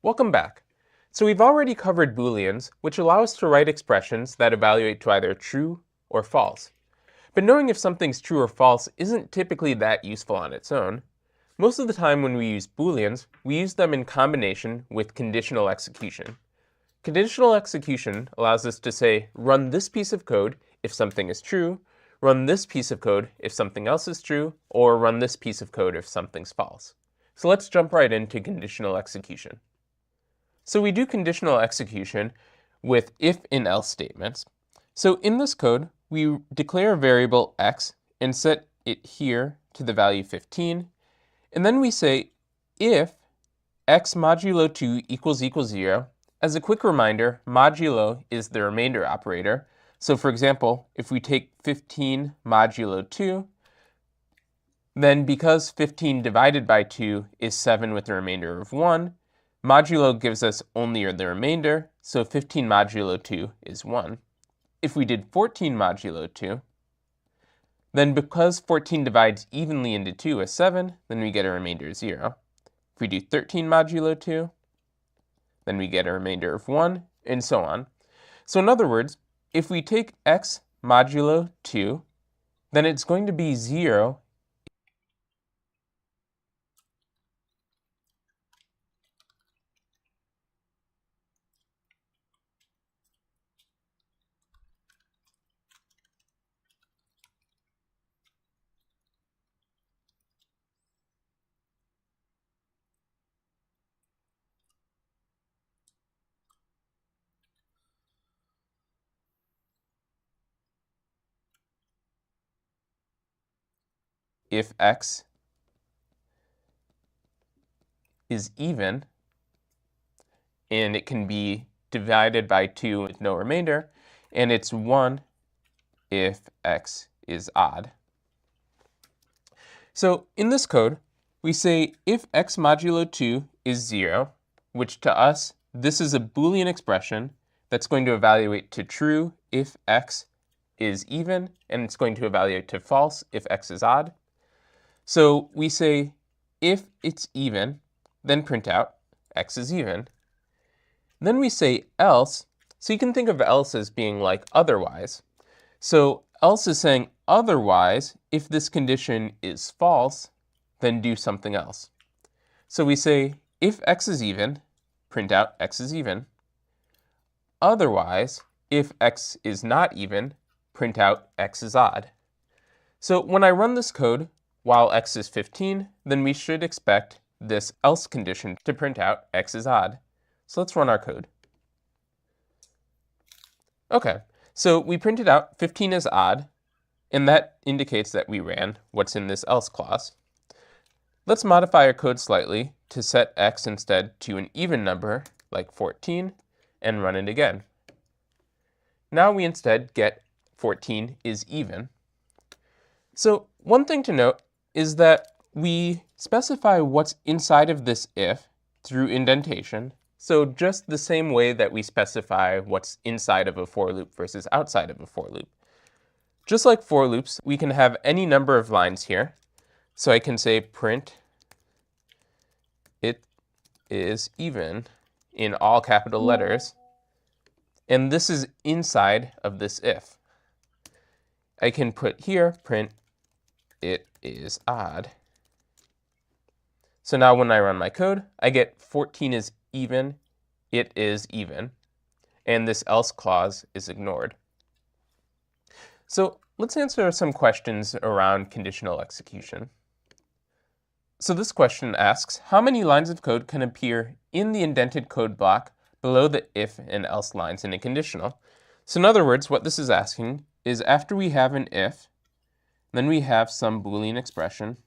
Welcome back. So we've already covered Booleans, which allow us to write expressions that evaluate to either true or false. But knowing if something's true or false isn't typically that useful on its own. Most of the time when we use Booleans, we use them in combination with conditional execution. Conditional execution allows us to say, run this piece of code if something is true, run this piece of code if something else is true, or run this piece of code if something's false. So let's jump right into conditional execution. So we do conditional execution with if and else statements. So in this code, we declare a variable x and set it here to the value 15. And then we say if x modulo 2 equals 0. As a quick reminder, modulo is the remainder operator. So for example, if we take 15 modulo 2, then because 15 divided by 2 is 7 with a remainder of 1, modulo gives us only the remainder, so 15 modulo 2 is 1. If we did 14 modulo 2, then because 14 divides evenly into 2 as 7, then we get a remainder of 0. If we do 13 modulo 2, then we get a remainder of 1, and so on. So in other words, if we take x modulo 2, then it's going to be 0 if x is even, and it can be divided by 2 with no remainder, and it's 1 if x is odd. So in this code, we say if x modulo 2 is 0, which to us, this is a Boolean expression that's going to evaluate to true if x is even, and it's going to evaluate to false if x is odd. So we say if it's even, then print out x is even. Then we say else, so you can think of else as being like otherwise. So else is saying otherwise, if this condition is false, then do something else. So we say if x is even, print out x is even. Otherwise, if x is not even, print out x is odd. So when I run this code while x is 15, then we should expect this else condition to print out x is odd. So let's run our code. Okay, so we printed out 15 is odd, and that indicates that we ran what's in this else clause. Let's modify our code slightly to set x instead to an even number, like 14, and run it again. Now we instead get 14 is even. So one thing to note is that we specify what's inside of this if through indentation. So just the same way that we specify what's inside of a for loop versus outside of a for loop. Just like for loops, we can have any number of lines here. So I can say print it is even in all capital letters. And this is inside of this if. I can put here print it is odd. So now when I run my code, I get 14 is even, it is even, and this else clause is ignored. So let's answer some questions around conditional execution. So this question asks, how many lines of code can appear in the indented code block below the if and else lines in a conditional? So in other words, what this is asking is after we have an if, then we have some Boolean expression,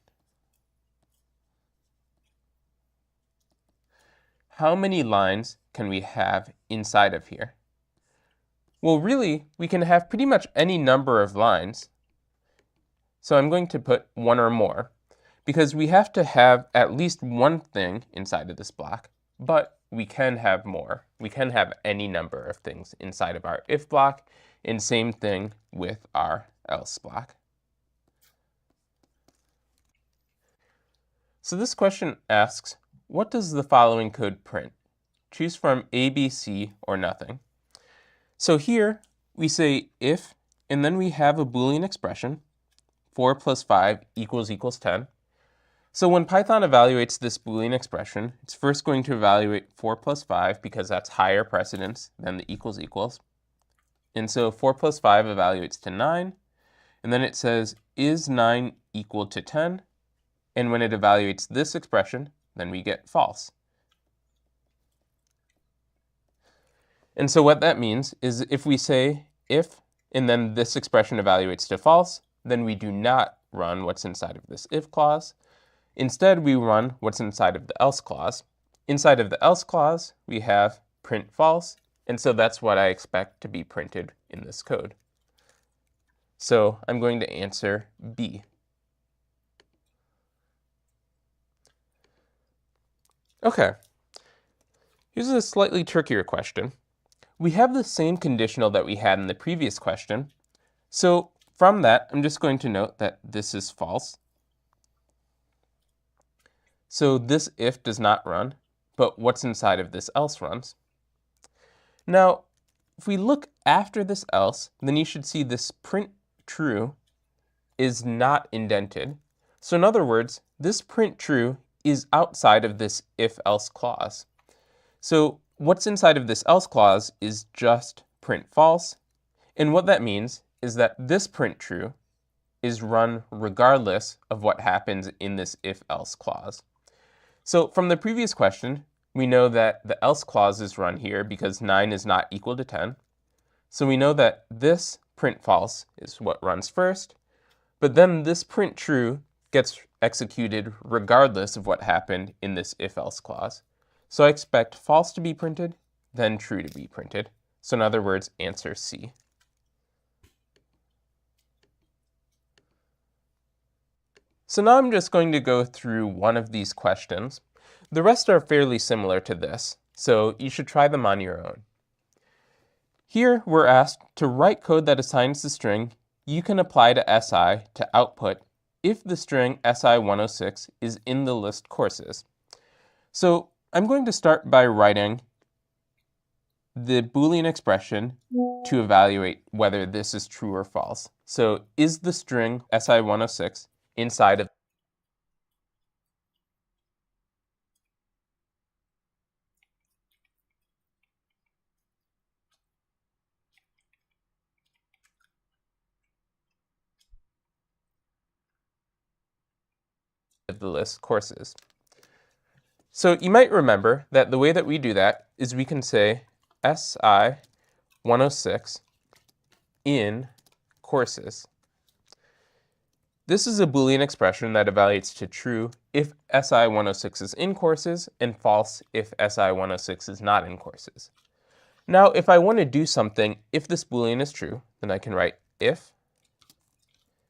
how many lines can we have inside of here? Well, really, we can have pretty much any number of lines. So I'm going to put one or more, because we have to have at least one thing inside of this block, but we can have more. We can have any number of things inside of our if block, and same thing with our else block. So this question asks, what does the following code print? choose from A, B, C, or nothing. So here we say if, and then we have a Boolean expression, 4 plus 5 equals 10. So when Python evaluates this Boolean expression, it's first going to evaluate 4 plus 5 because that's higher precedence than the equals. And so 4 plus 5 evaluates to 9. And then it says, is 9 equal to 10? And when it evaluates this expression, then we get false. And so what that means is if we say if, and then this expression evaluates to false, then we do not run what's inside of this if clause. Instead, we run what's inside of the else clause. Inside of the else clause, we have print false, and so that's what I expect to be printed in this code. So I'm going to answer B. Okay, here's a slightly trickier question. We have the same conditional that we had in the previous question. So from that, I'm just going to note that this is false. So this if does not run, but what's inside of this else runs. Now, if we look after this else, then you should see this print true is not indented. So in other words, this print true is outside of this if else clause. So what's inside of this else clause is just print false. And what that means is that this print true is run regardless of what happens in this if else clause. So from the previous question, we know that the else clause is run here because 9 is not equal to 10. So we know that this print false is what runs first, but then this print true gets executed regardless of what happened in this if else clause. So I expect false to be printed, then true to be printed. So in other words, answer C. So now I'm just going to go through one of these questions. The rest are fairly similar to this, so you should try them on your own. Here we're asked to write code that assigns the string you can apply to SI to output if the string SI106 is in the list courses. So I'm going to start by writing the Boolean expression to evaluate whether this is true or false. So is the string SI106 inside of the list courses? So you might remember that the way that we do that is we can say SI106 in courses. This is a Boolean expression that evaluates to true if SI106 is in courses and false if SI106 is not in courses. Now, if I want to do something, if this Boolean is true, then I can write if,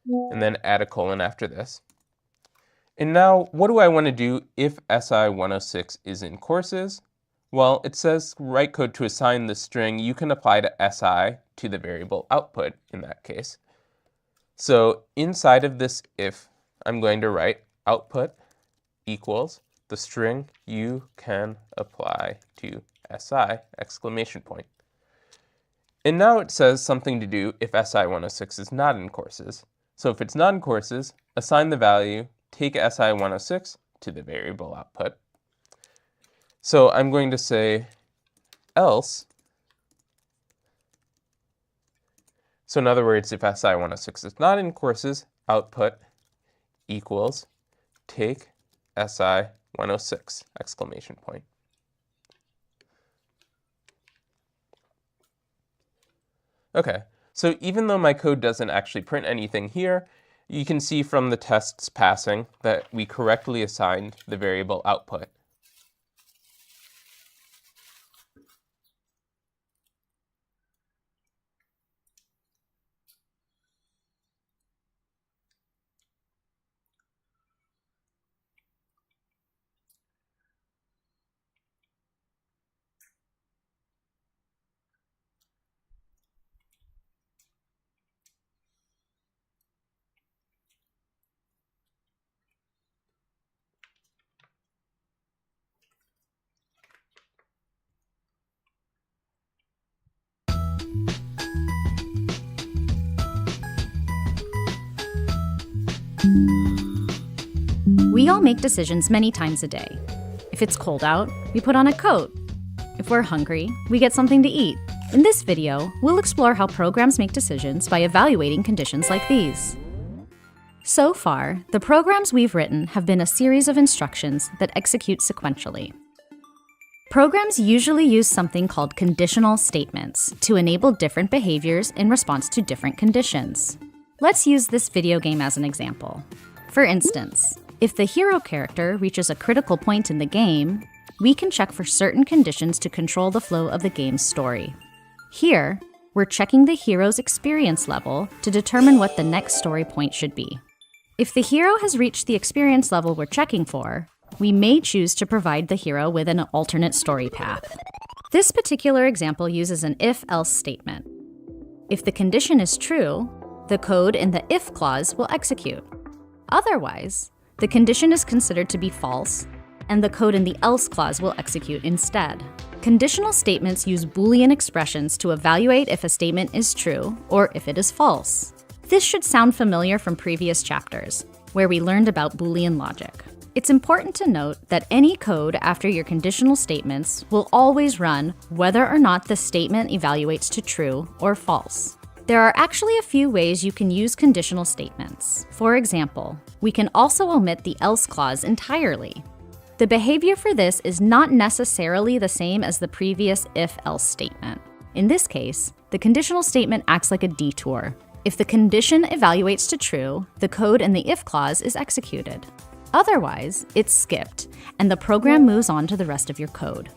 and then add a colon after this. And now, what do I want to do if SI106 is in courses? Well, it says write code to assign the string you can apply to SI to the variable output in that case. So inside of this if, I'm going to write output equals the string you can apply to SI, exclamation point. And now it says something to do if SI106 is not in courses. So if it's not in courses, assign the value, take SI106 to the variable output. So I'm going to say else. So in other words, if SI106 is not in courses, output equals take SI106, exclamation point. Okay, so even though my code doesn't actually print anything here, you can see from the tests passing that we correctly assigned the variable output. We all make decisions many times a day. If it's cold out, we put on a coat. If we're hungry, we get something to eat. In this video, we'll explore how programs make decisions by evaluating conditions like these. So far, the programs we've written have been a series of instructions that execute sequentially. Programs usually use something called conditional statements to enable different behaviors in response to different conditions. Let's use this video game as an example. For instance, if the hero character reaches a critical point in the game, we can check for certain conditions to control the flow of the game's story. Here, we're checking the hero's experience level to determine what the next story point should be. If the hero has reached the experience level we're checking for, we may choose to provide the hero with an alternate story path. This particular example uses an if-else statement. If the condition is true, the code in the if clause will execute. Otherwise, the condition is considered to be false, and the code in the else clause will execute instead. Conditional statements use Boolean expressions to evaluate if a statement is true or if it is false. This should sound familiar from previous chapters, where we learned about Boolean logic. It's important to note that any code after your conditional statements will always run whether or not the statement evaluates to true or false. There are actually a few ways you can use conditional statements. For example, we can also omit the else clause entirely. The behavior for this is not necessarily the same as the previous if-else statement. In this case, the conditional statement acts like a detour. If the condition evaluates to true, the code in the if clause is executed. Otherwise, it's skipped, and the program moves on to the rest of your code.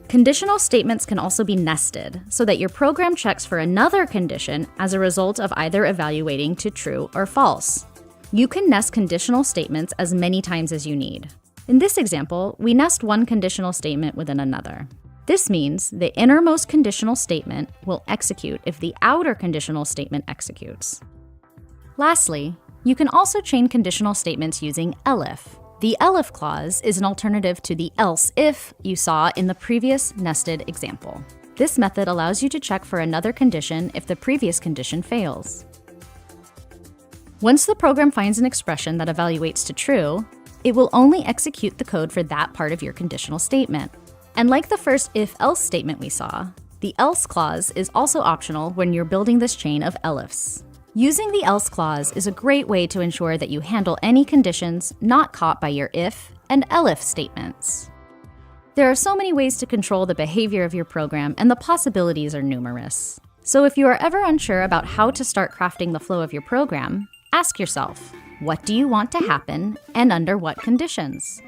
Conditional statements can also be nested, so that your program checks for another condition as a result of either evaluating to true or false. You can nest conditional statements as many times as you need. In this example, we nest one conditional statement within another. This means the innermost conditional statement will execute if the outer conditional statement executes. Lastly, you can also chain conditional statements using elif. The elif clause is an alternative to the else if you saw in the previous nested example. This method allows you to check for another condition if the previous condition fails. Once the program finds an expression that evaluates to true, it will only execute the code for that part of your conditional statement. And like the first if-else statement we saw, the else clause is also optional when you're building this chain of elifs. Using the else clause is a great way to ensure that you handle any conditions not caught by your if and elif statements. There are so many ways to control the behavior of your program, and the possibilities are numerous. So if you are ever unsure about how to start crafting the flow of your program, ask yourself, what do you want to happen and under what conditions?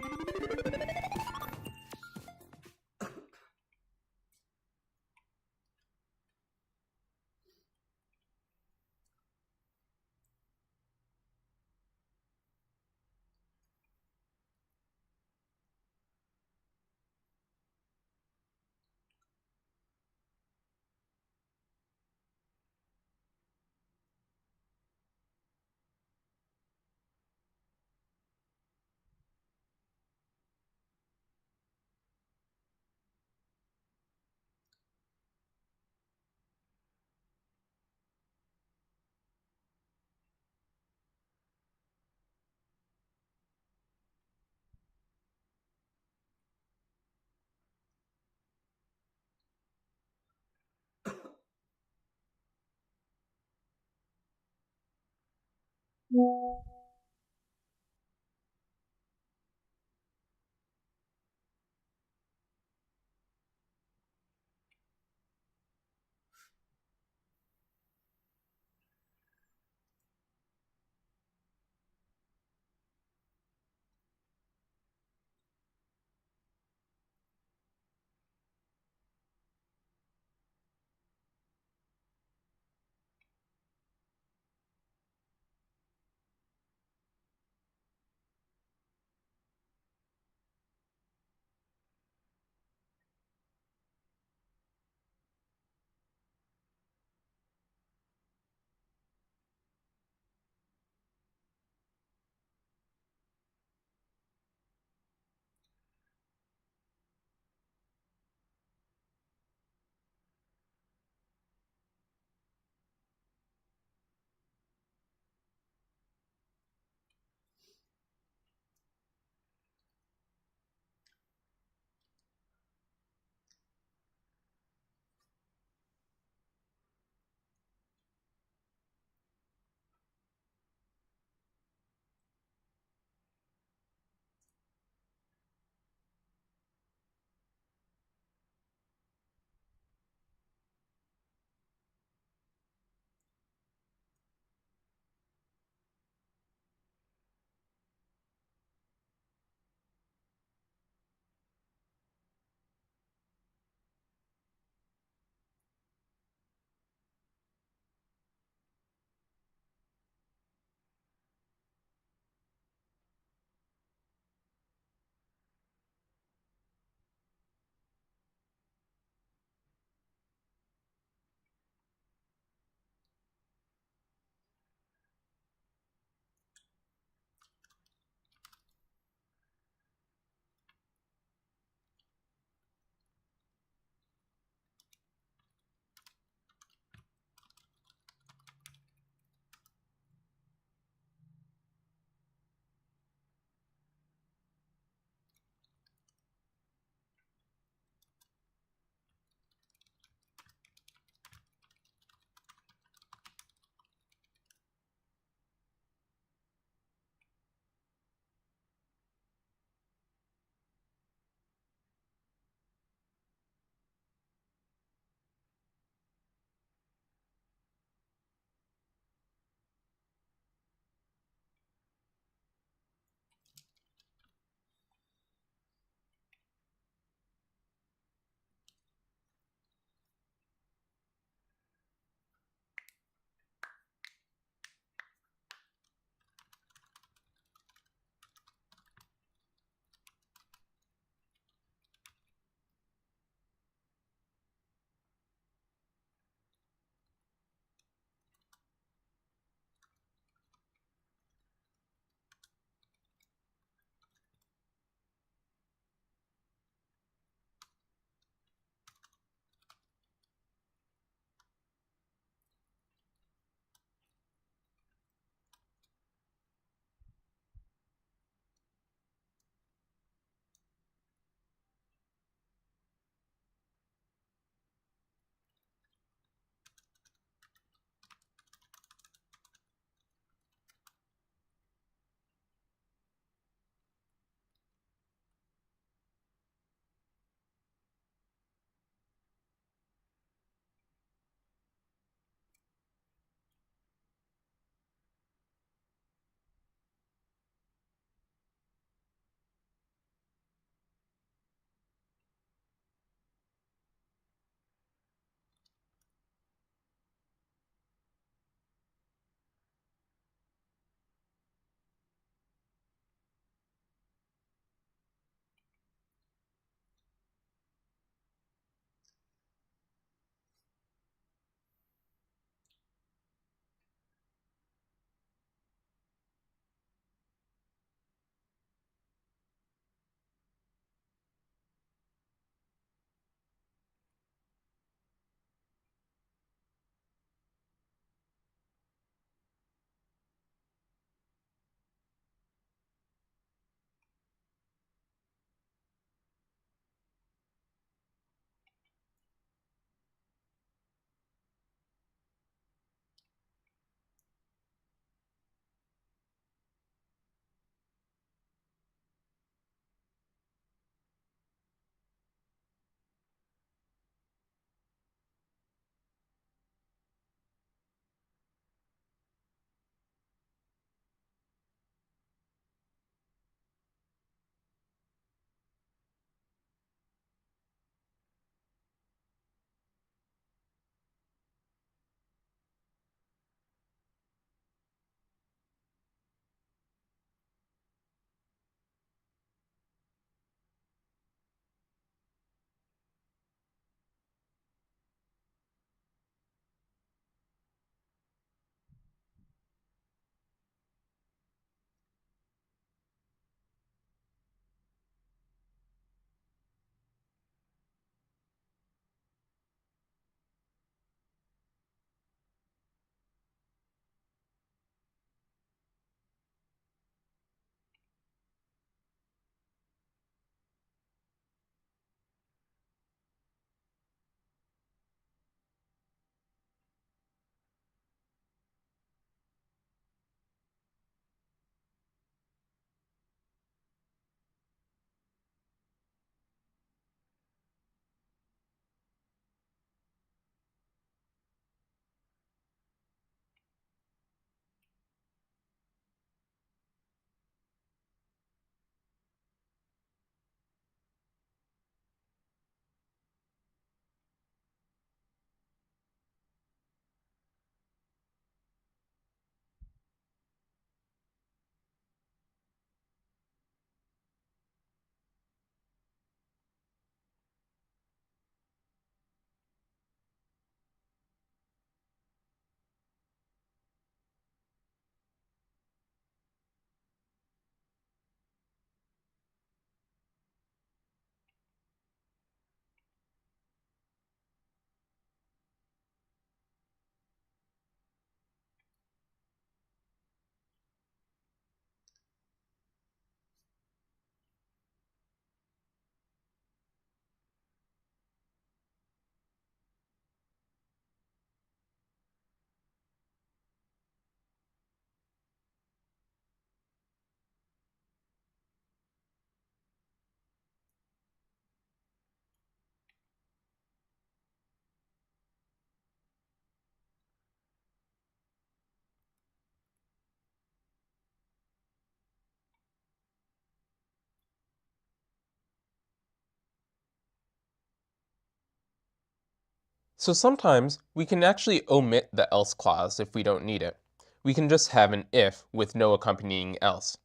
So sometimes we can actually omit the else clause if we don't need it. We can just have an if with no accompanying else.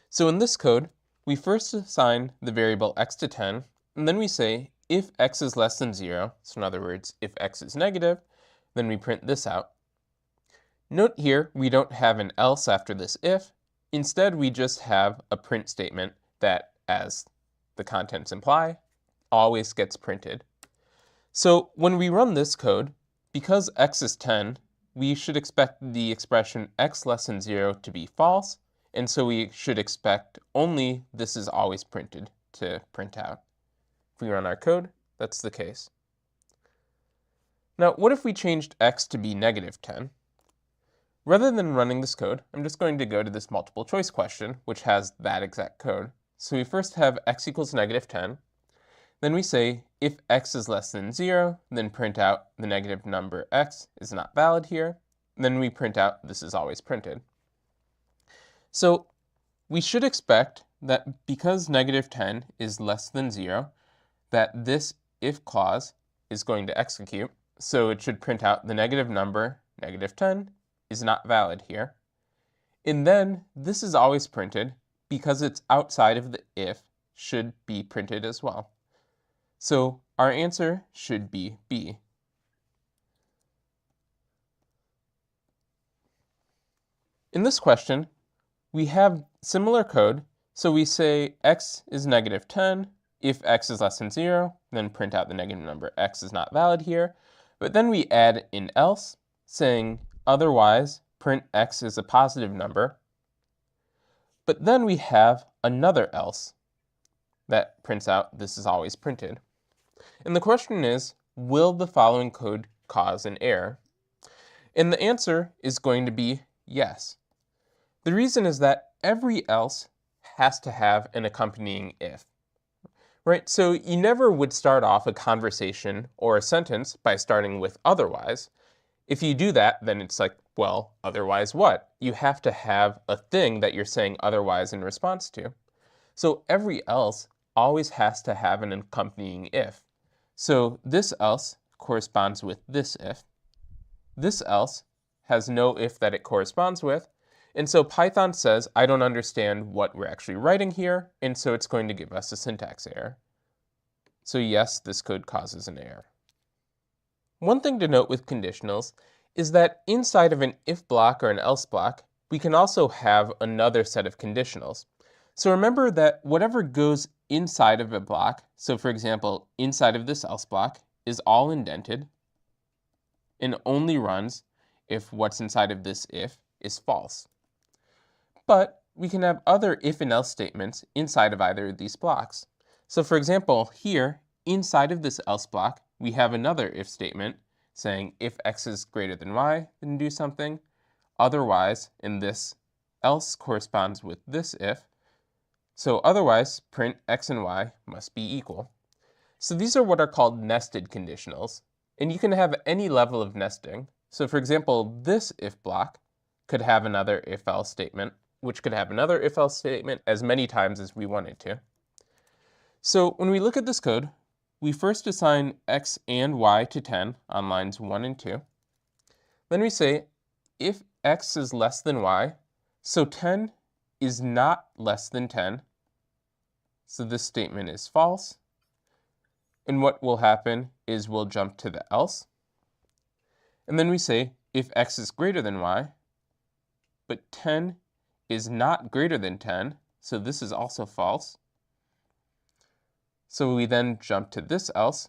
So in this code, we first assign the variable x to 10, and then we say if x is less than 0, so in other words, if x is negative, then we print this out. Note here, we don't have an else after this if. Instead, we just have a print statement that, as the contents imply, always gets printed. So when we run this code, because x is 10, we should expect the expression x less than 0 to be false, and so we should expect only this is always printed to print out. If we run our code, that's the case. Now, what if we changed x to be negative 10? Rather than running this code, I'm just going to go to this multiple choice question, which has that exact code. So we first have x equals negative 10. Then we say if x is less than 0, then print out the negative number x is not valid here. Then we print out this is always printed. So we should expect that because negative 10 is less than 0, that this if clause is going to execute. So it should print out the negative number, negative 10, is not valid here. And then this is always printed because it's outside of the if should be printed as well. So our answer should be B. In this question, we have similar code. So we say x is negative 10. If x is less than 0, then print out the negative number x is not valid here. But then we add an else saying otherwise print x is a positive number. But then we have another else that prints out this is always printed. And the question is, will the following code cause an error? And the answer is going to be yes. The reason is that every else has to have an accompanying if. Right? So you never would start off a conversation or a sentence by starting with otherwise. If you do that, then it's like, well, otherwise what? You have to have a thing that you're saying otherwise in response to. So every else always has to have an accompanying if. So this else corresponds with this if. This else has no if that it corresponds with. And so Python says, I don't understand what we're actually writing here, and so it's going to give us a syntax error. So yes, this code causes an error. One thing to note with conditionals is that inside of an if block or an else block, we can also have another set of conditionals. So remember that whatever goes inside of a block, so for example, inside of this else block, is all indented and only runs if what's inside of this if is false. But we can have other if and else statements inside of either of these blocks. So for example, here, inside of this else block, we have another if statement saying if x is greater than y, then do something. Otherwise, in this else corresponds with this if. So otherwise, print x and y must be equal. So these are what are called nested conditionals. And you can have any level of nesting. So for example, this if block could have another if else statement, which could have another if else statement as many times as we wanted to. So when we look at this code, we first assign x and y to 10 on lines 1 and 2. Then we say if x is less than y, so 10 is not less than 10. So this statement is false. And what will happen is we'll jump to the else. And then we say if x is greater than y, but 10 is not greater than 10, so this is also false. So we then jump to this else,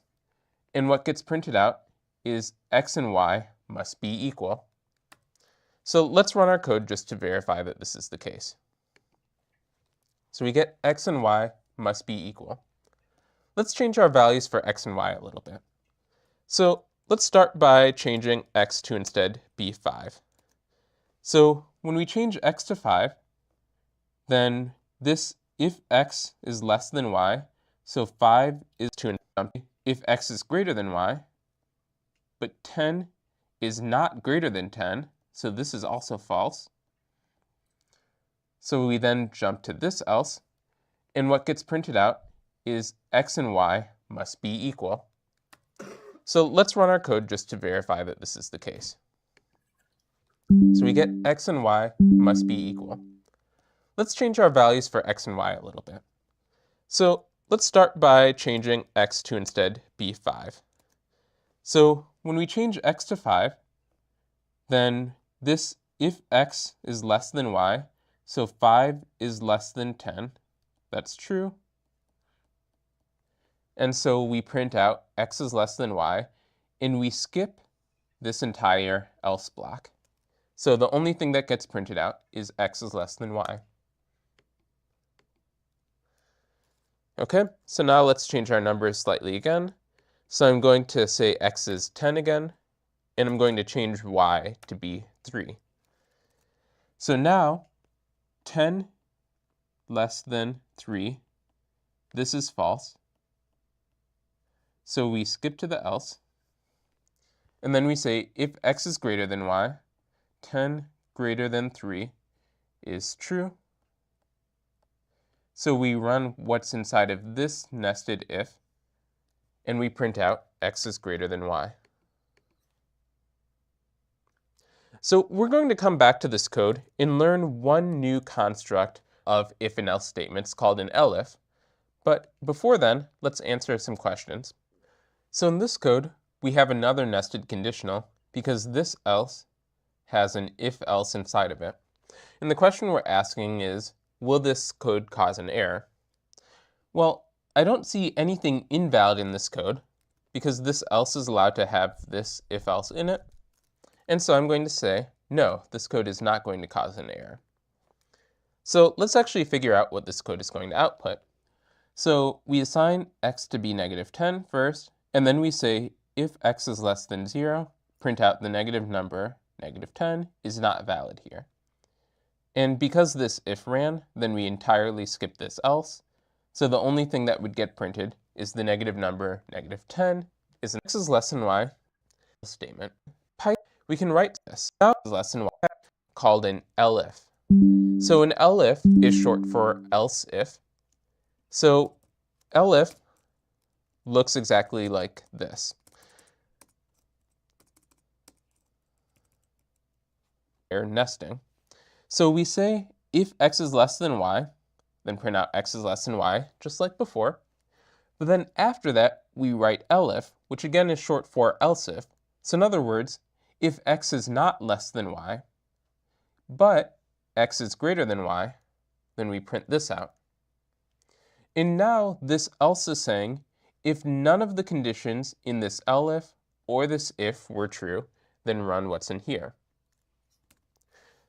and what gets printed out is x and y must be equal. So let's run our code just to verify that this is the case. So we get x and y must be equal. Let's change our values for x and y a little bit. So let's start by changing x to instead be 5. So when we change x to 5, then this if x is less than y, so 5 is to if x is greater than y, but 10 is not greater than 10, so this is also false. So we then jump to this else, and what gets printed out is x and y must be equal. So let's run our code just to verify that this is the case. So we get x and y must be equal. Let's change our values for x and y a little bit. So let's start by changing x to instead be 5. So when we change x to 5, then this, if x is less than y, so 5 is less than 10, that's true. And so we print out x is less than y, and we skip this entire else block. So the only thing that gets printed out is x is less than y. Okay, so now let's change our numbers slightly again. So I'm going to say x is 10 again, and I'm going to change y to be 3. So now 10 less than 3, this is false. So we skip to the else, and then we say if x is greater than y, 10 greater than 3 is true. So we run what's inside of this nested if, and we print out x is greater than y. So we're going to come back to this code and learn one new construct of if and else statements called an elif. But before then, let's answer some questions. So in this code, we have another nested conditional because this else has an if-else inside of it. And the question we're asking is, will this code cause an error? Well, I don't see anything invalid in this code because this else is allowed to have this if-else in it. And so I'm going to say, no, this code is not going to cause an error. So let's actually figure out what this code is going to output. So we assign x to be -10 first, and then we say if x is less than 0, print out the negative number, -10, is not valid here. And because this if ran, then we entirely skip this else. So the only thing that would get printed is the negative number, -10, is x is less than y statement. We can write this now is less than y called an elif. So an elif is short for else if. So elif looks exactly like this. They're nesting. So we say if x is less than y, then print out x is less than y, just like before. But then after that, we write elif, which again is short for else if. So in other words, if x is not less than y, but x is greater than y, then we print this out. And now this else is saying, if none of the conditions in this elif or this if were true, then run what's in here.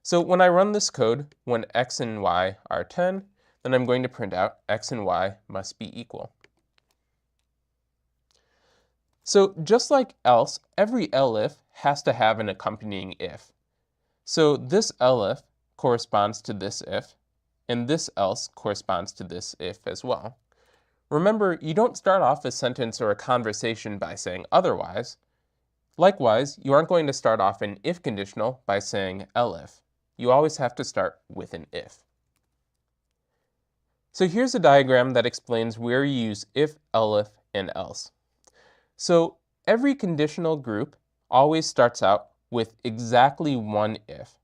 So when I run this code, when x and y are 10, then I'm going to print out x and y must be equal. So just like else, every elif has to have an accompanying if. So this elif corresponds to this if, and this else corresponds to this if as well. Remember, you don't start off a sentence or a conversation by saying otherwise. Likewise, you aren't going to start off an if conditional by saying elif. You always have to start with an if. So here's a diagram that explains where you use if, elif, and else. So every conditional group always starts out with exactly one if.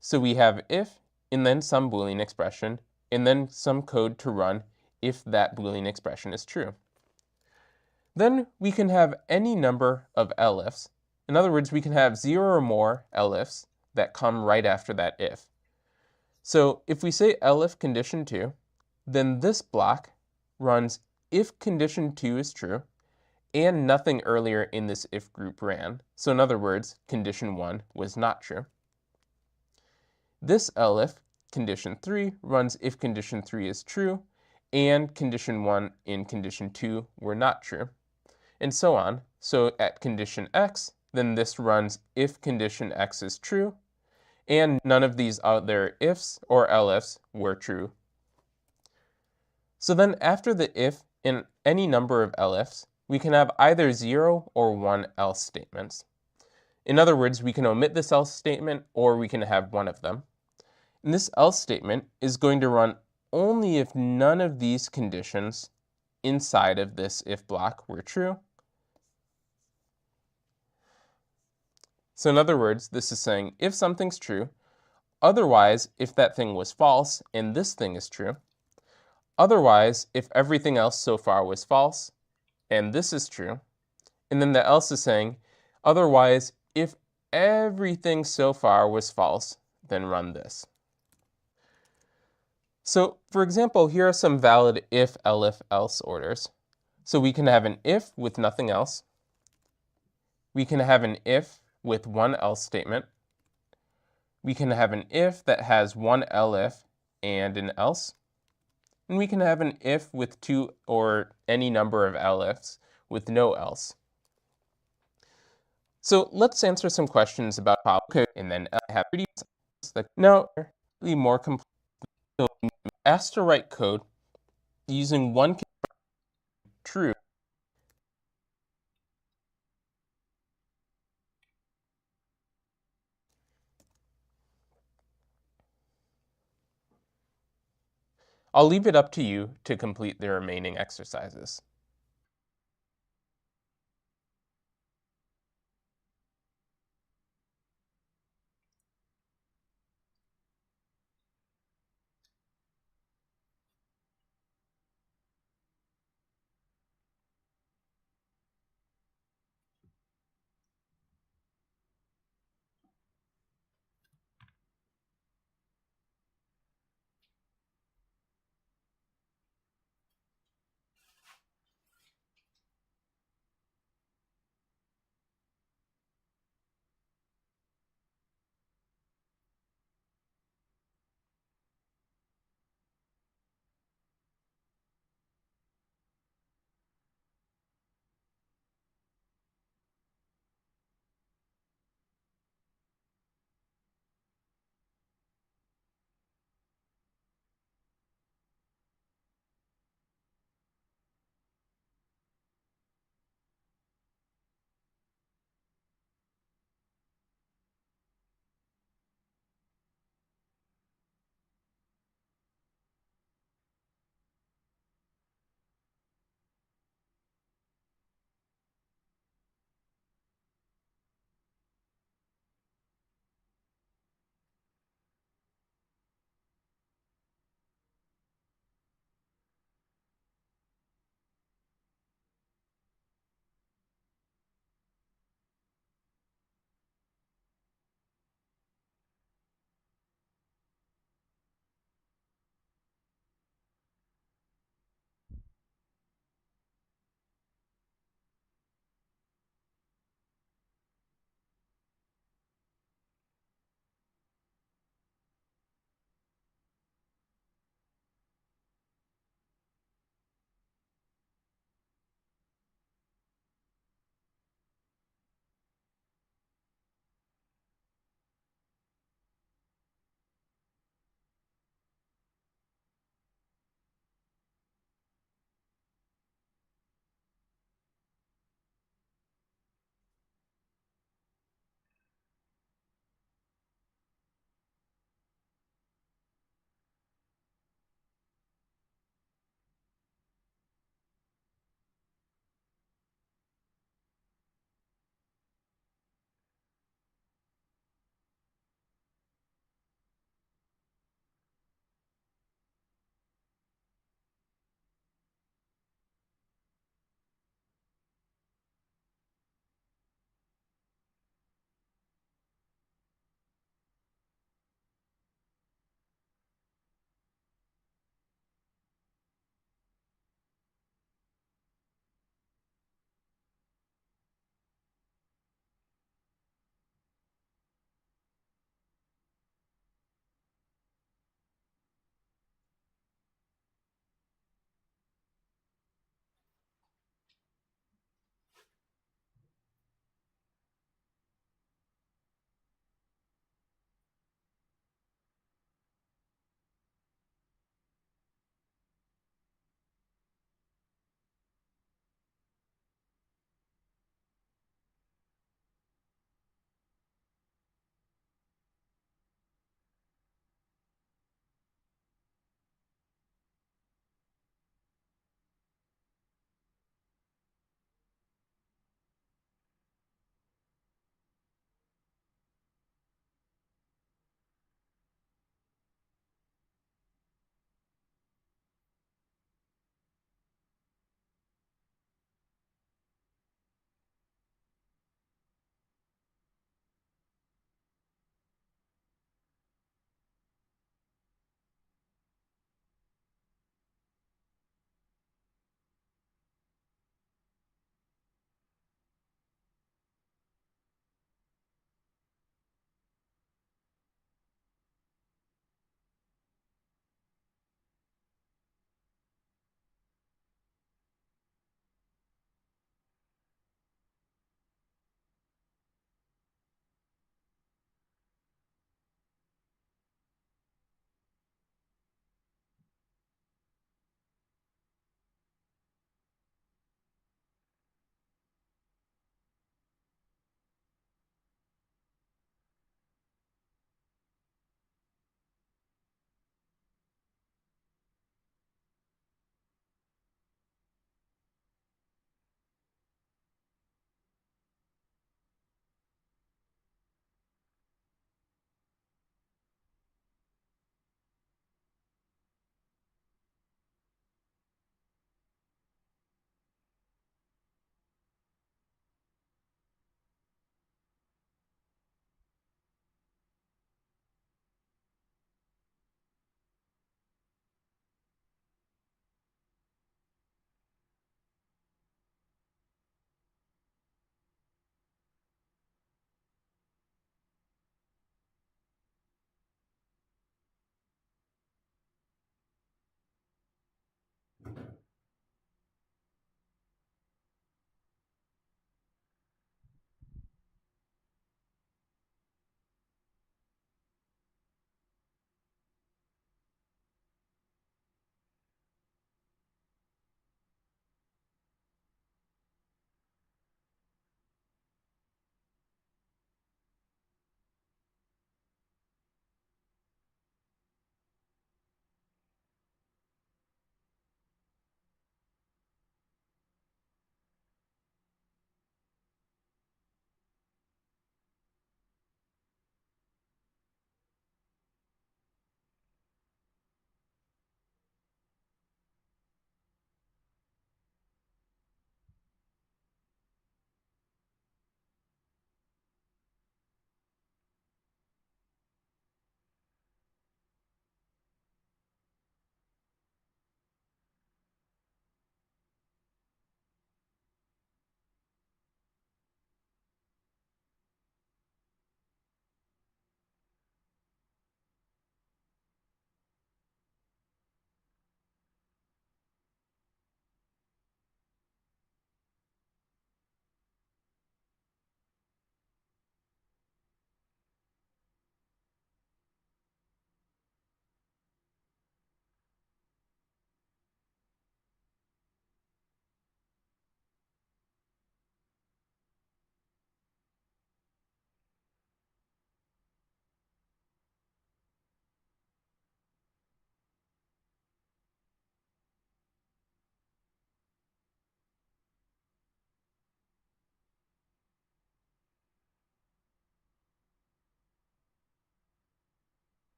So we have if, and then some Boolean expression, and then some code to run if that Boolean expression is true. Then we can have any number of elifs. In other words, we can have 0 or more elifs that come right after that if. So if we say elif condition 2, then this block runs if condition 2 is true, and nothing earlier in this if group ran. So in other words, condition 1 was not true. This elif, condition 3, runs if condition 3 is true, and condition 1 and condition 2 were not true, and so on. So at condition x, then this runs if condition x is true, and none of these other ifs or elifs were true. So then after the if in any number of elifs, we can have either 0 or 1 else statements. In other words, we can omit this else statement or we can have one of them. And this else statement is going to run only if none of these conditions inside of this if block were true. So in other words, this is saying if something's true, otherwise if that thing was false and this thing is true, otherwise if everything else so far was false and this is true, and then the else is saying otherwise if everything so far was false, then run this. So for example, here are some valid if, elif, else orders. So we can have an if with nothing else. We can have an if with one else statement. We can have an if that has one elif and an else. And we can have an if with two or any number of elifs with no else. So let's answer some questions about how we could and then have videos that now really more complete. So asked to write code using one true. I'll leave it up to you to complete the remaining exercises.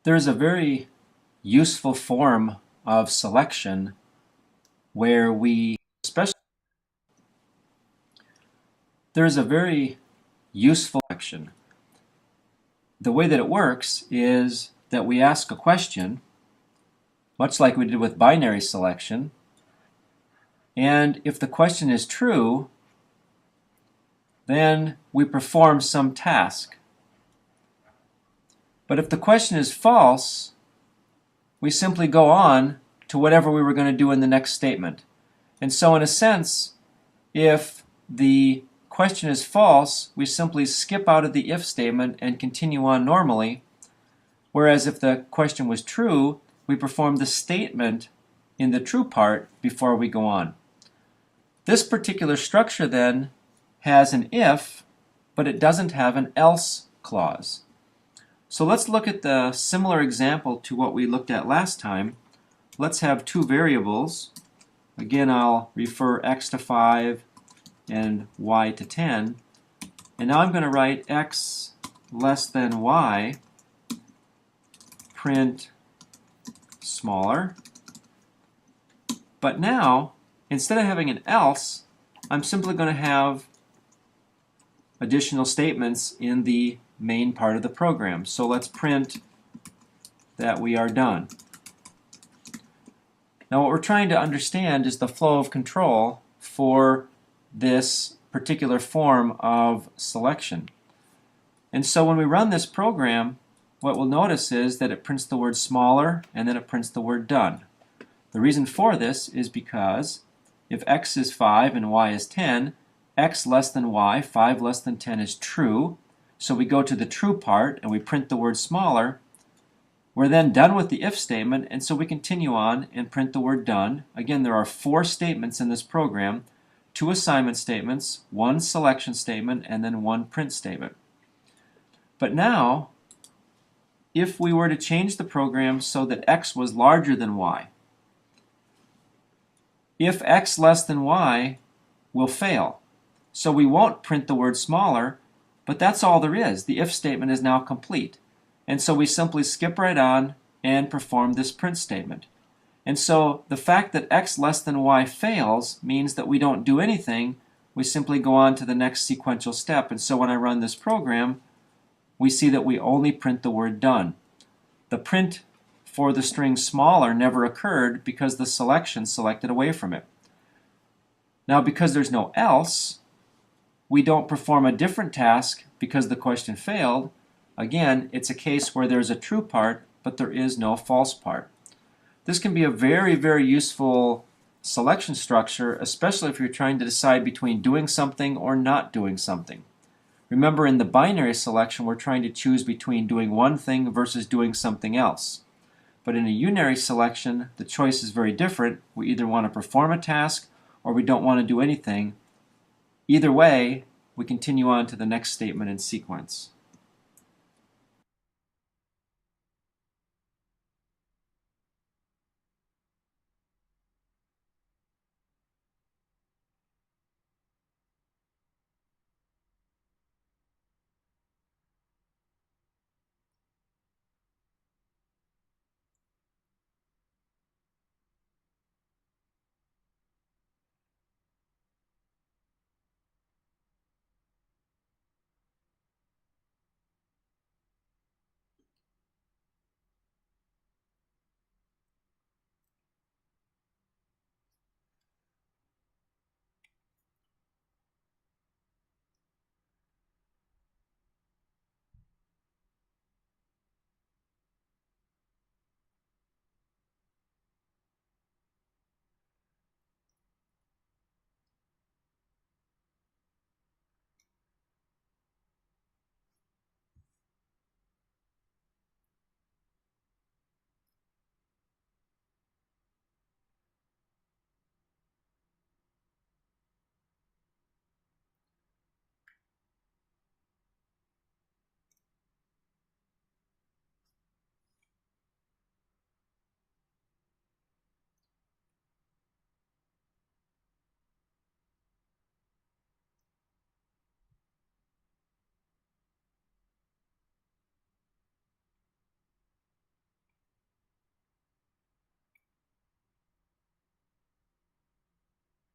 There is a very useful form of selection where we there is a very useful selection. The way that it works is that we ask a question, much like we did with binary selection, and if the question is true, then we perform some task. But if the question is false, we simply go on to whatever we were going to do in the next statement. And so in a sense, if the question is false, we simply skip out of the if statement and continue on normally, whereas if the question was true, we perform the statement in the true part before we go on. This particular structure then has an if, but it doesn't have an else clause. So let's look at the similar example to what we looked at last time. Let's have two variables. Again, I'll refer x to 5 and y to 10. And now I'm going to write x less than y, print smaller. But now, instead of having an else, I'm simply going to have additional statements in the main part of the program. So let's print that we are done. Now what we're trying to understand is the flow of control for this particular form of selection. And so when we run this program, what we'll notice is that it prints the word smaller and then it prints the word done. The reason for this is because if x is 5 and y is 10, x less than y, 5 less than 10 is true. So we go to the true part and we print the word smaller. We're then done with the if statement, and so we continue on and print the word done. Again, there are 4 statements in this program, 2 assignment statements, 1 selection statement, and then 1 print statement. But now, if we were to change the program so that x was larger than y, if x less than y will fail. So we won't print the word smaller, but that's all there is. The if statement is now complete. And so we simply skip right on and perform this print statement. And so the fact that x less than y fails means that we don't do anything. We simply go on to the next sequential step. And so when I run this program, we see that we only print the word done. The print for the string smaller never occurred because the selection selected away from it. Now because there's no else, we don't perform a different task because the question failed. Again, it's a case where there's a true part, but there is no false part. This can be a very, very useful selection structure, especially if you're trying to decide between doing something or not doing something. Remember, in the binary selection, we're trying to choose between doing one thing versus doing something else. But in a unary selection, the choice is very different. We either want to perform a task or we don't want to do anything. Either way, we continue on to the next statement in sequence.